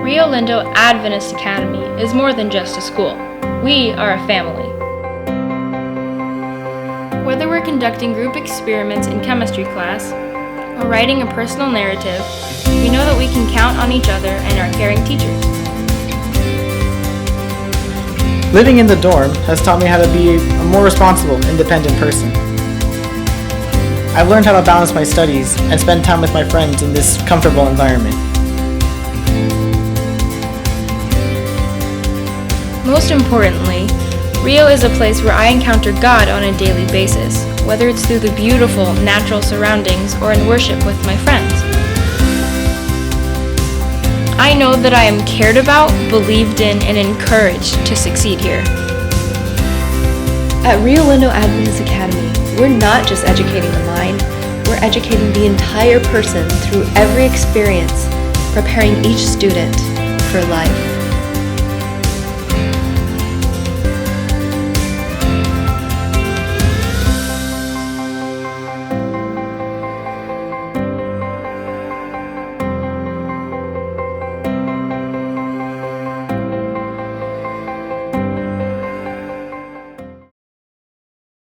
Rio Lindo Adventist Academy is more than just a school. We are a family. Whether we're conducting group experiments in chemistry class or writing a personal narrative, we know that we can count on each other and our caring teachers. Living in the dorm has taught me how to be a more responsible, independent person. I've learned how to balance my studies and spend time with my friends in this comfortable environment. Most importantly, Rio is a place where I encounter God on a daily basis, whether it's through the beautiful natural surroundings or in worship with my friends. I know that I am cared about, believed in, and encouraged to succeed here. At Rio Lindo Adventist Academy, we're not just educating the mind, we're educating the entire person through every experience, preparing each student for life.